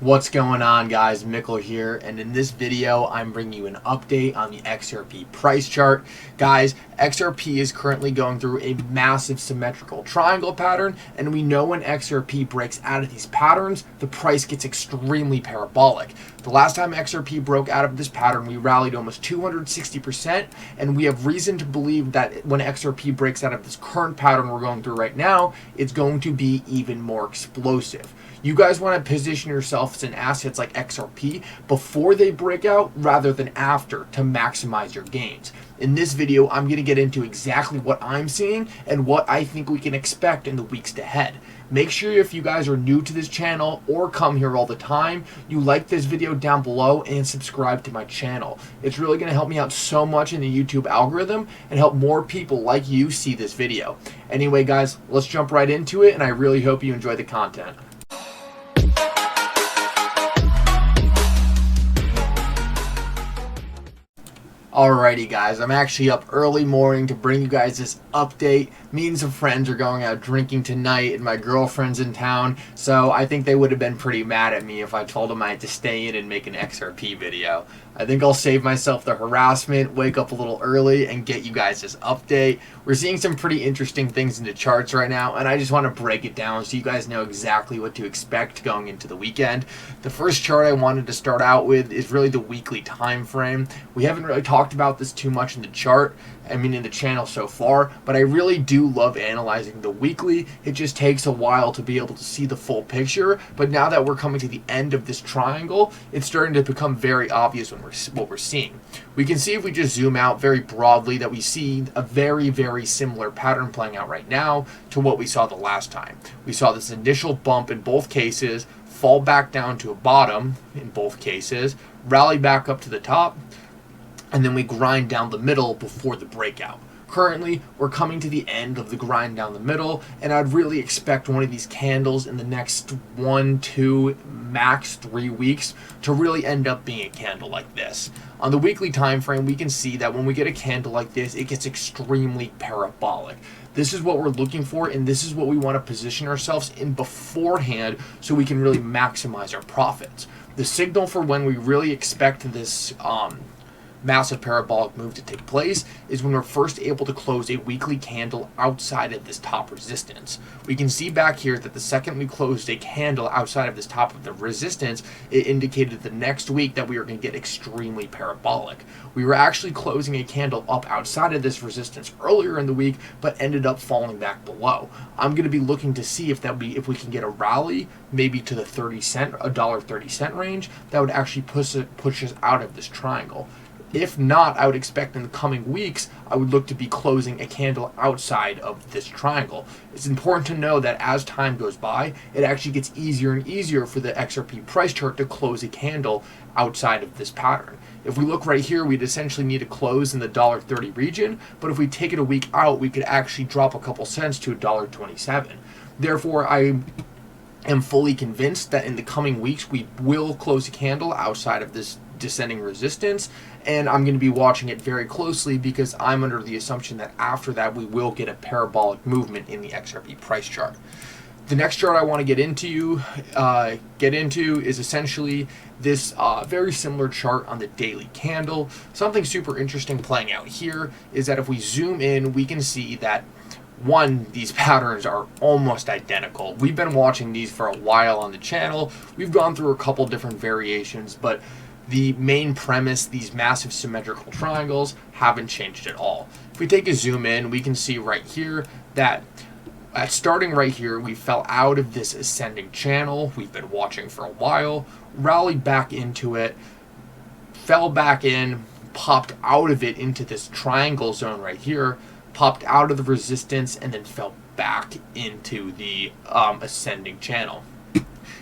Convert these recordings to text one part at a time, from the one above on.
What's going on, guys? Mickle here, and in this video I'm bringing you an update on the XRP price chart. Guys, XRP is currently going through a massive symmetrical triangle pattern, and we know when XRP breaks out of these patterns, the price gets extremely parabolic. The last time XRP broke out of this pattern, we rallied almost 260%, and we have reason to believe that when XRP breaks out of this current pattern we're going through right now, it's going to be even more explosive. You guys want to position yourselves in assets like XRP before they break out rather than after to maximize your gains. In this video, I'm going to get into exactly what I'm seeing and what I think we can expect in the weeks ahead. Make sure if you guys are new to this channel or come here all the time, you like this video down below and subscribe to my channel. It's really going to help me out so much in the YouTube algorithm and help more people like you see this video. Anyway, guys, let's jump right into it, and I really hope you enjoy the content. Alrighty, guys, I'm actually up early morning to bring you guys this update. Me and some friends are going out drinking tonight, and my girlfriend's in town, so I think they would have been pretty mad at me if I told them I had to stay in and make an XRP video. I think I'll save myself the harassment, wake up a little early, and get you guys this update. We're seeing some pretty interesting things in the charts right now, and I just want to break it down so you guys know exactly what to expect going into the weekend. The first chart I wanted to start out with is really the weekly time frame. We haven't really talked about this too much in the chart, in the channel so far, but I really do love analyzing the weekly. It just takes a while to be able to see the full picture, but now that we're coming to the end of this triangle, it's starting to become very obvious what we're seeing. We can see if we just zoom out very broadly that we see a very similar pattern playing out right now to what we saw the last time. We saw this initial bump in both cases, fall back down to a bottom in both cases, rally back up to the top, and then we grind down the middle before the breakout. Currently, we're coming to the end of the grind down the middle, and I'd really expect one of these candles in the next 1, 2, max 3 weeks to really end up being a candle like this. On the weekly time frame, we can see that when we get a candle like this, it gets extremely parabolic. This is what we're looking for, and this is what we want to position ourselves in beforehand so we can really maximize our profits. The signal for when we really expect this massive parabolic move to take place is when we're first able to close a weekly candle outside of this top resistance. We can see back here that the second we closed a candle outside of this top of the resistance, it indicated the next week that we were going to get extremely parabolic. We were actually closing a candle up outside of this resistance earlier in the week, but ended up falling back below. I'm going to be looking to see if we can get a rally maybe to the $1.30 range that would actually push us out of this triangle. If not, I would expect in the coming weeks, I would look to be closing a candle outside of this triangle. It's important to know that as time goes by, it actually gets easier and easier for the XRP price chart to close a candle outside of this pattern. If we look right here, we'd essentially need to close in the $1.30 region, but if we take it a week out, we could actually drop a couple cents to $1.27. Therefore, I am fully convinced that in the coming weeks, we will close a candle outside of this descending resistance, and I'm going to be watching it very closely because I'm under the assumption that after that we will get a parabolic movement in the XRP price chart. The next chart I want to get into is essentially this very similar chart on the daily candle. Something super interesting playing out here is that if we zoom in, we can see that these patterns are almost identical. We've been watching these for a while on the channel. We've gone through a couple different variations, but the main premise, these massive symmetrical triangles, haven't changed at all. If we take a zoom in, we can see right here that starting right here, we fell out of this ascending channel we've been watching for a while, rallied back into it, fell back in, popped out of it into this triangle zone right here, popped out of the resistance, and then fell back into the ascending channel.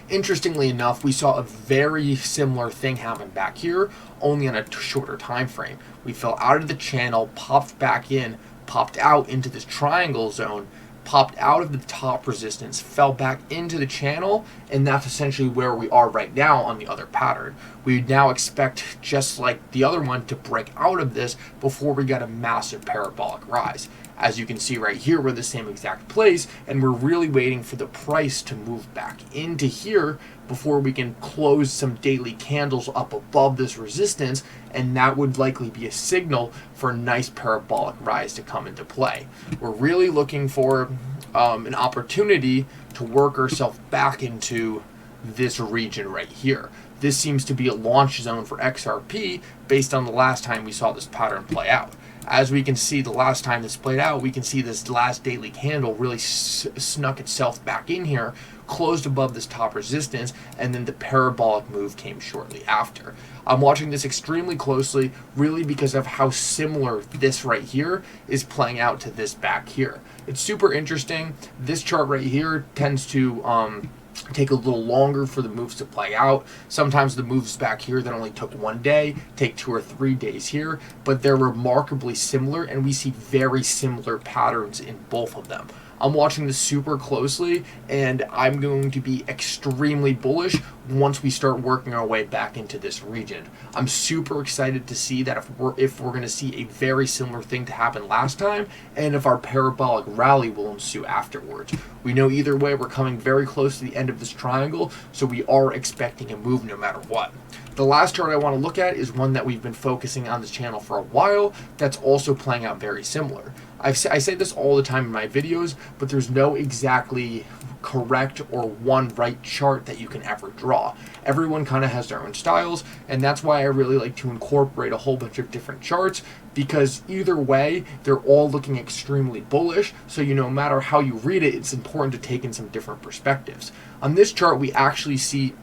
Interestingly enough, we saw a very similar thing happen back here, only on a shorter time frame. We fell out of the channel, popped back in, popped out into this triangle zone, popped out of the top resistance, fell back into the channel, and that's essentially where we are right now on the other pattern. We now expect, just like the other one, to break out of this before we get a massive parabolic rise. As you can see right here, we're the same exact place, and we're really waiting for the price to move back into here before we can close some daily candles up above this resistance, and that would likely be a signal for a nice parabolic rise to come into play. We're really looking for an opportunity to work ourselves back into this region right here. This seems to be a launch zone for XRP based on the last time we saw this pattern play out. As we can see, the last time this played out, we can see this last daily candle really snuck itself back in here, closed above this top resistance, and then the parabolic move came shortly after. I'm watching this extremely closely, really because of how similar this right here is playing out to this back here. It's super interesting. This chart right here tends to take a little longer for the moves to play out. Sometimes the moves back here that only took 1 day take 2 or 3 days here, but they're remarkably similar, and we see very similar patterns in both of them. I'm watching this super closely, and I'm going to be extremely bullish once we start working our way back into this region. I'm super excited to see that if we're going to see a very similar thing to happen last time, and if our parabolic rally will ensue afterwards. We know either way we're coming very close to the end of this triangle, so we are expecting a move no matter what. The last chart I want to look at is one that we've been focusing on this channel for a while that's also playing out very similar. I say this all the time in my videos, but there's no exactly correct or one right chart that you can ever draw. Everyone kind of has their own styles, and that's why I really like to incorporate a whole bunch of different charts, because either way, they're all looking extremely bullish, so no matter how you read it, it's important to take in some different perspectives. On this chart, we actually see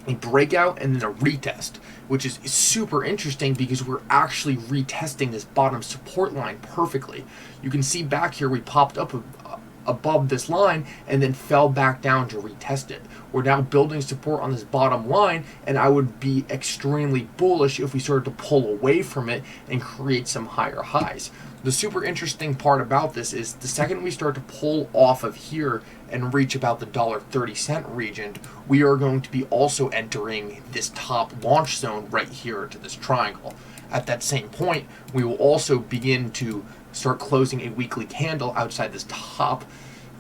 a breakout and then a retest, which is super interesting because we're actually retesting this bottom support line perfectly. You can see back here we popped up above this line and then fell back down to retest it. We're now building support on this bottom line, and I would be extremely bullish if we started to pull away from it and create some higher highs. The super interesting part about this is the second we start to pull off of here and reach about the $1.30 region, we are going to be also entering this top launch zone right here to this triangle. At that same point, we will also begin to start closing a weekly candle outside this top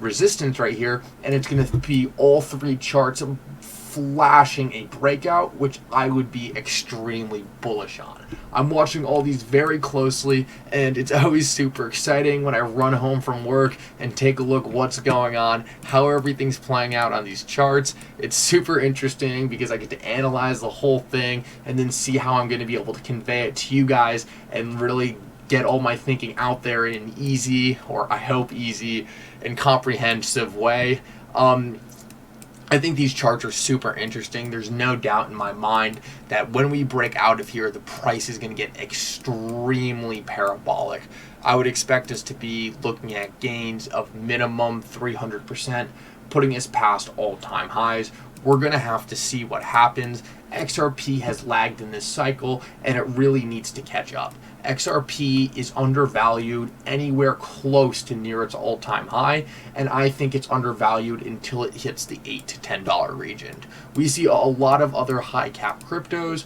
resistance right here, and it's going to be all three charts flashing a breakout, which I would be extremely bullish on. I'm watching all these very closely, and it's always super exciting when I run home from work and take a look what's going on, how everything's playing out on these charts. It's super interesting because I get to analyze the whole thing and then see how I'm going to be able to convey it to you guys and really get all my thinking out there in an easy, or I hope easy, and comprehensive way. I think these charts are super interesting. There's no doubt in my mind that when we break out of here, the price is going to get extremely parabolic. I would expect us to be looking at gains of minimum 300%, putting us past all-time highs. We're going to have to see what happens. XRP has lagged in this cycle, and it really needs to catch up. XRP is undervalued anywhere close to near its all-time high, and I think it's undervalued until it hits the $8 to $10 region. We see a lot of other high-cap cryptos,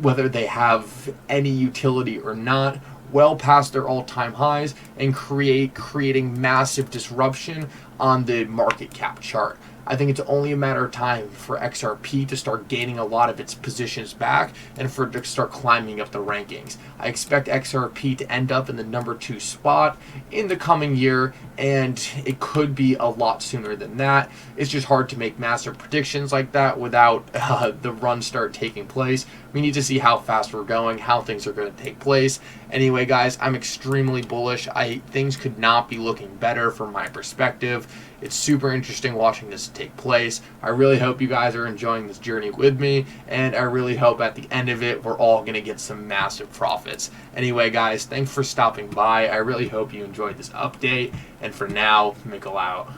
whether they have any utility or not, well past their all-time highs and creating massive disruption on the market cap chart. I think it's only a matter of time for XRP to start gaining a lot of its positions back and for it to start climbing up the rankings. I expect XRP to end up in the #2 spot in the coming year, and it could be a lot sooner than that. It's just hard to make massive predictions like that without the run start taking place. We need to see how fast we're going, how things are going to take place. Anyway, guys, I'm extremely bullish. Things could not be looking better from my perspective. It's super interesting watching this take place. I really hope you guys are enjoying this journey with me, and I really hope at the end of it, we're all going to get some massive profits. Anyway, guys, thanks for stopping by. I really hope you enjoyed this update, and for now, Mickle out.